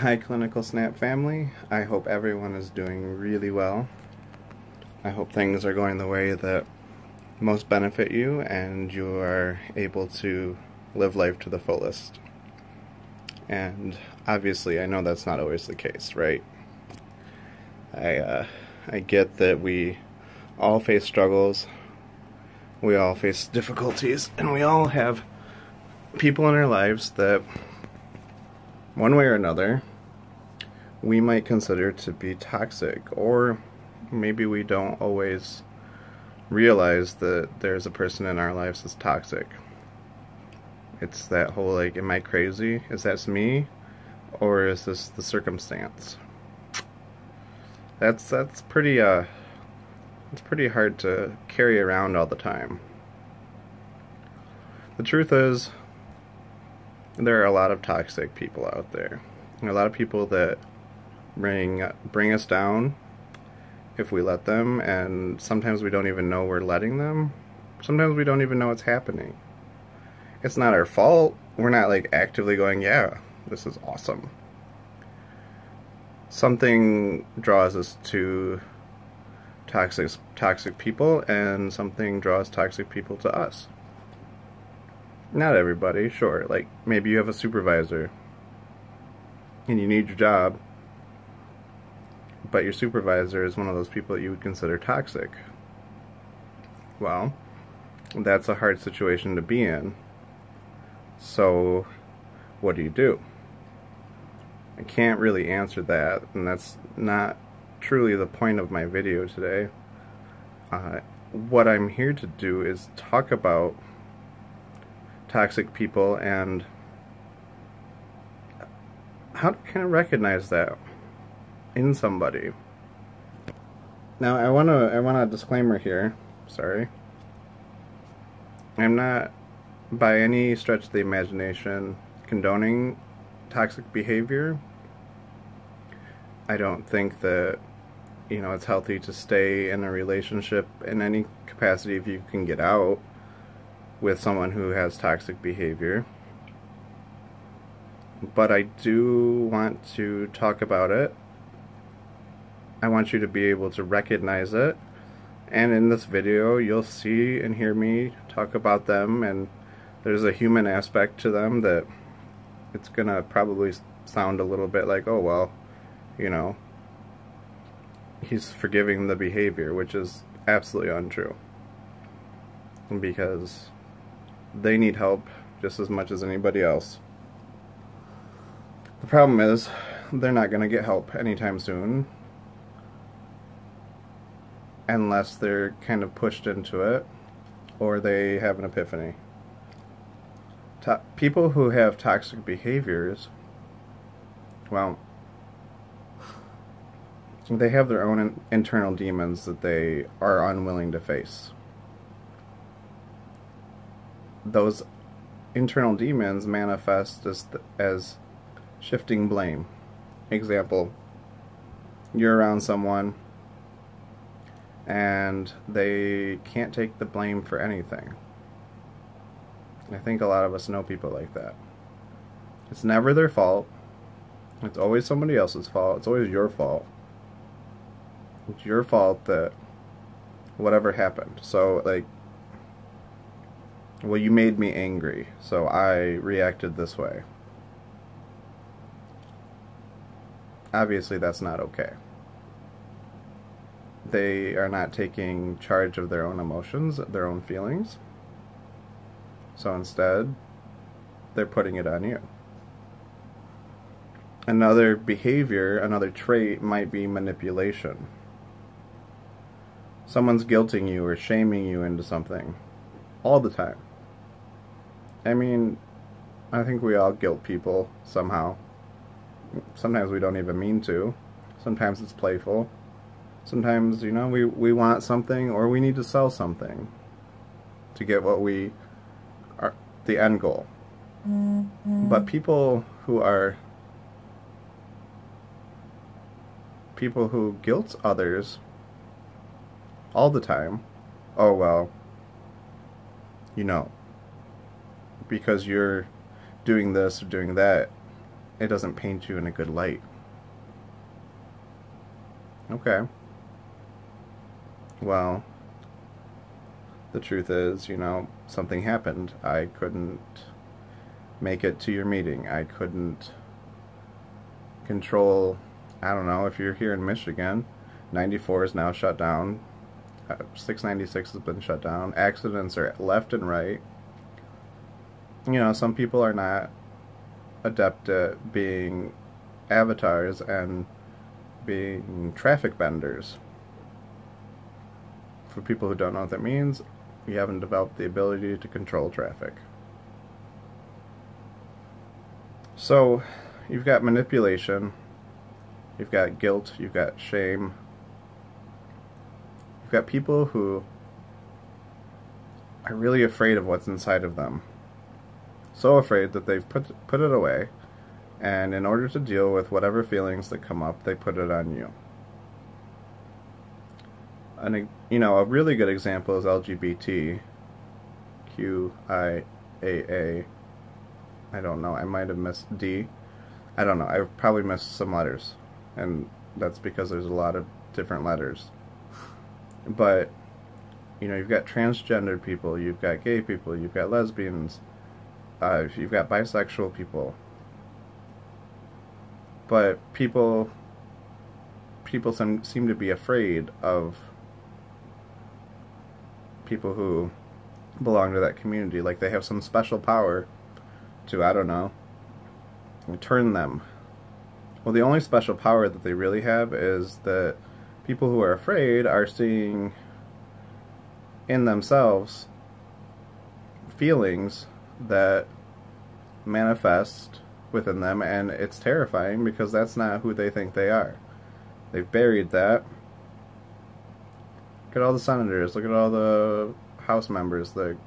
Hi Clinical Snap family, I hope everyone is doing really well. I hope things are going the way that most benefit you and you are able to live life to the fullest. And obviously I know that's not always the case, right? I get that we all face struggles, we all face difficulties, and we all have people in our lives that one way or another we might consider to be toxic, or maybe we don't always realize that there's a person in our lives that's toxic. It's that whole, like, am I crazy? Is that me? Or is this the circumstance? That's pretty it's pretty hard to carry around all the time. The truth is, there are a lot of toxic people out there. There are a lot of people that bring us down if we let them, and sometimes we don't even know we're letting them. Sometimes we don't even know it's happening. It's not our fault. We're not like actively going, yeah, this is awesome. Something draws us to toxic people, and something draws toxic people to us. Not everybody, sure. Like, maybe you have a supervisor and you need your job, but your supervisor is one of those people that you would consider toxic. Well, that's a hard situation to be in. So, what do you do? I can't really answer that, and that's not truly the point of my video today. What I'm here to do is talk about toxic people and how to kind of recognize that in somebody. Now, I want a disclaimer here. Sorry. I'm not by any stretch of the imagination condoning toxic behavior. I don't think that, you know, it's healthy to stay in a relationship in any capacity if you can get out with someone who has toxic behavior. But I do want to talk about it. I want you to be able to recognize it. And in this video, you'll see and hear me talk about them, and there's a human aspect to them that it's gonna probably sound a little bit like, oh, well, you know, he's forgiving the behavior, which is absolutely untrue. Because they need help just as much as anybody else. The problem is, they're not going to get help anytime soon unless they're kind of pushed into it or they have an epiphany. People who have toxic behaviors, well, they have their own internal demons that they are unwilling to face. Those internal demons manifest as shifting blame. Example, you're around someone and they can't take the blame for anything. I think a lot of us know people like that. It's never their fault. It's always somebody else's fault. It's always your fault. It's your fault that whatever happened. So, like, well, you made me angry, so I reacted this way. Obviously, that's not okay. They are not taking charge of their own emotions, their own feelings. So instead, they're putting it on you. Another behavior, another trait might be manipulation. Someone's guilting you or shaming you into something all the time. I mean, I think we all guilt people somehow. Sometimes we don't even mean to. Sometimes it's playful. Sometimes, you know, we want something or we need to sell something to get what we are, the end goal. But people who guilt others all the time, oh, well, you know, because you're doing this or doing that, it doesn't paint you in a good light. Okay. Well, the truth is, something happened. I couldn't make it to your meeting. I couldn't control, I don't know, if you're here in Michigan, 94 is now shut down. 696 has been shut down. Accidents are left and right. Some people are not adept at being avatars and being traffic benders. For people who don't know what that means, you haven't developed the ability to control traffic. So, you've got manipulation, you've got guilt, you've got shame. You've got people who are really afraid of what's inside of them. So afraid that they've put it away, and in order to deal with whatever feelings that come up, they put it on you. And a really good example is LGBTQIAA. I don't know, I might have missed D. I don't know, I've probably missed some letters, and that's because there's a lot of different letters. But, you've got transgendered people, you've got gay people, you've got lesbians, you've got bisexual people. But people seem to be afraid of people who belong to that community. Like they have some special power to, I don't know, turn them. Well, the only special power that they really have is that people who are afraid are seeing in themselves feelings that manifest within them, and it's terrifying because that's not who they think they are. They've buried that. Look at all the senators, look at all the House members that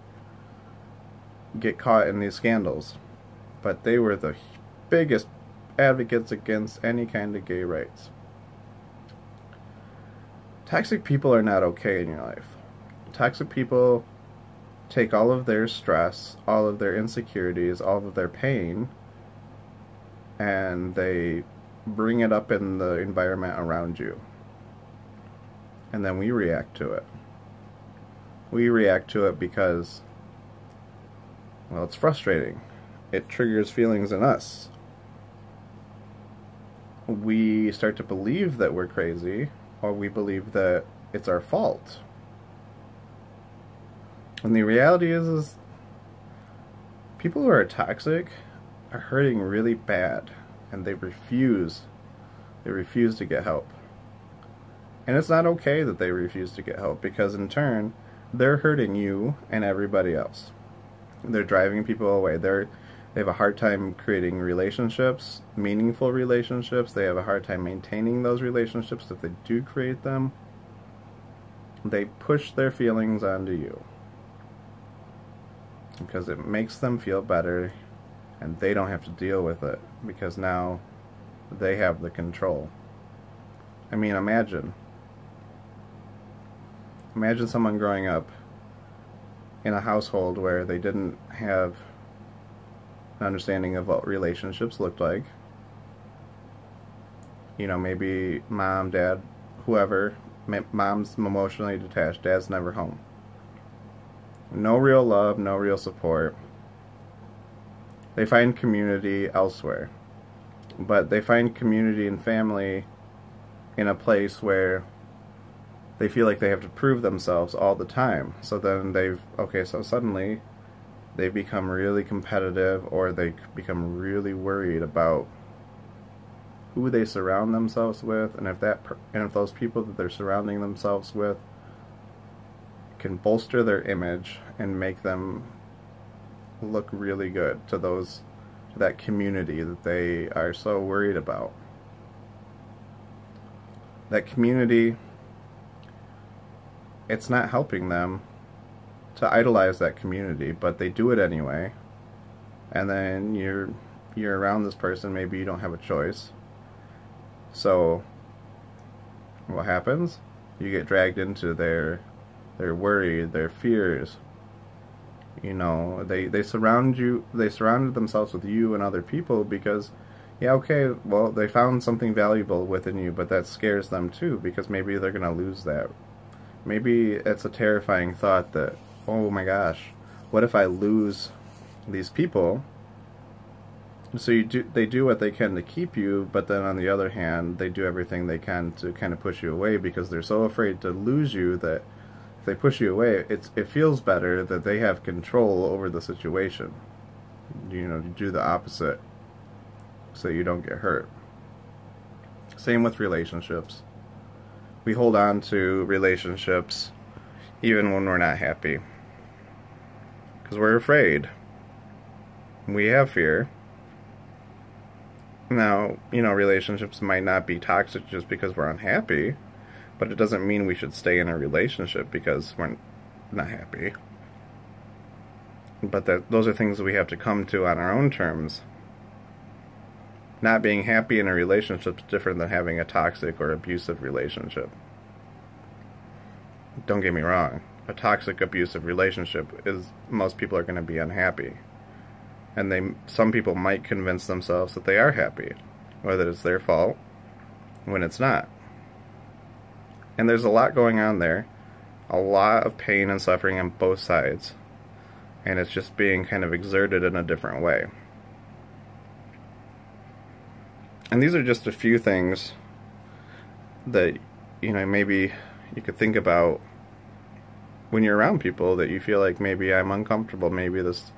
get caught in these scandals. But they were the biggest advocates against any kind of gay rights. Toxic people are not okay in your life. Toxic people take all of their stress, all of their insecurities, all of their pain, and they bring it up in the environment around you. And then we react to it. We react to it because, well, it's frustrating. It triggers feelings in us. We start to believe that we're crazy, or we believe that it's our fault. And the reality is people who are toxic are hurting really bad, and they refuse to get help. And it's not okay that they refuse to get help, because in turn, they're hurting you and everybody else. They're driving people away. They have a hard time creating relationships, meaningful relationships. They have a hard time maintaining those relationships. If they do create them, they push their feelings onto you, because it makes them feel better, and they don't have to deal with it, because now they have the control. I mean, imagine someone growing up in a household where they didn't have an understanding of what relationships looked like. Maybe mom, dad, whoever, mom's emotionally detached, dad's never home. No real love, no real support. They find community elsewhere. But they find community and family in a place where they feel like they have to prove themselves all the time. So then so suddenly they become really competitive, or they become really worried about who they surround themselves with, and if those people that they're surrounding themselves with can bolster their image and make them look really good to that community that they are so worried about. That community, it's not helping them to idolize that community, but they do it anyway. And then you're around this person, maybe you don't have a choice. So what happens? You get dragged into their worry, their fears. They surrounded themselves with you and other people because Yeah, okay, well, they found something valuable within you, but that scares them too, because maybe they're going to lose that. Maybe it's a terrifying thought that, oh my gosh, what if I lose these people? So they do what they can to keep you, but then on the other hand, they do everything they can to kind of push you away because they're so afraid to lose you that if they push you away, it feels better that they have control over the situation. You know, you do the opposite so you don't get hurt. Same with relationships. We hold on to relationships even when we're not happy because we're afraid. We have fear. Now, you know, relationships might not be toxic just because we're unhappy, but it doesn't mean we should stay in a relationship because we're not happy. But those are things that we have to come to on our own terms. Not being happy in a relationship is different than having a toxic or abusive relationship. Don't get me wrong. A toxic, abusive relationship is, most people are going to be unhappy. And some people might convince themselves that they are happy, or that it's their fault, when it's not. And there's a lot going on there. A lot of pain and suffering on both sides. And it's just being kind of exerted in a different way. And these are just a few things that, you know, maybe you could think about when you're around people that you feel like maybe I'm uncomfortable, maybe this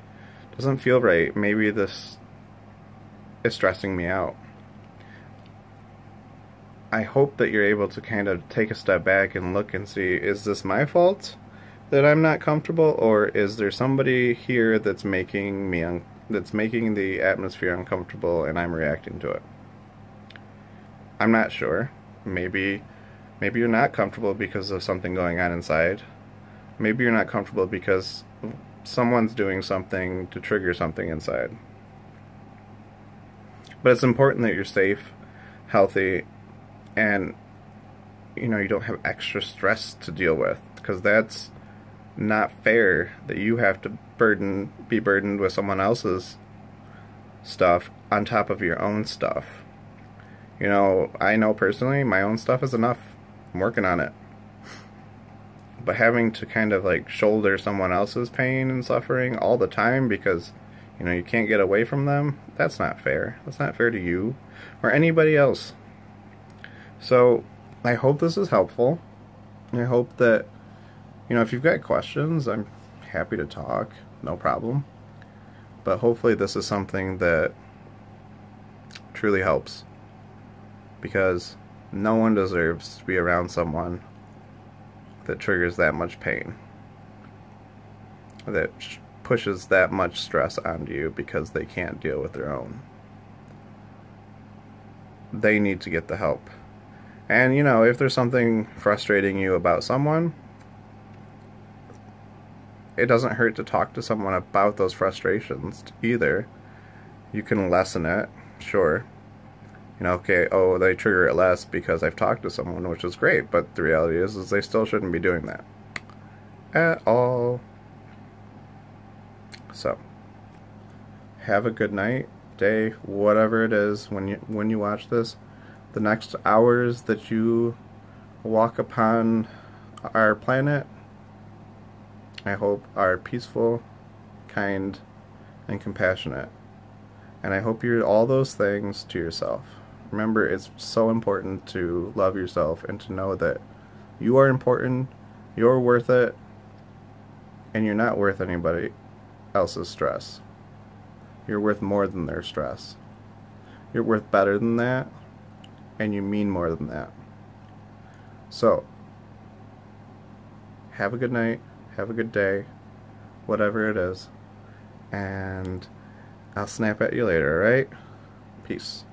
doesn't feel right, maybe this is stressing me out. I hope that you're able to kind of take a step back and look and see, is this my fault that I'm not comfortable, or is there somebody here that's making the atmosphere uncomfortable and I'm reacting to it? I'm not sure. Maybe you're not comfortable because of something going on inside. Maybe you're not comfortable because someone's doing something to trigger something inside. But it's important that you're safe, healthy, and you know, you don't have extra stress to deal with, because that's not fair that you have to be burdened with someone else's stuff on top of your own stuff. You know, I know personally my own stuff is enough. I'm working on it. But having to kind of like shoulder someone else's pain and suffering all the time because, you know, you can't get away from them, that's not fair. That's not fair to you or anybody else. So I hope this is helpful. I hope that, you know, if you've got questions, I'm happy to talk, no problem. But hopefully this is something that truly helps, because no one deserves to be around someone that triggers that much pain, that pushes that much stress onto you because they can't deal with their own. They need to get the help. And, you know, if there's something frustrating you about someone, it doesn't hurt to talk to someone about those frustrations either. You can lessen it, sure. You know, okay, oh, they trigger it less because I've talked to someone, which is great, but the reality is they still shouldn't be doing that at all. So, have a good night, day, whatever it is when you watch this. The next hours that you walk upon our planet, I hope are peaceful, kind, and compassionate. And I hope you're all those things to yourself. Remember, it's so important to love yourself and to know that you are important, you're worth it, and you're not worth anybody else's stress. You're worth more than their stress. You're worth better than that, and you mean more than that. So, have a good night, have a good day, whatever it is, and I'll snap at you later, alright? Peace.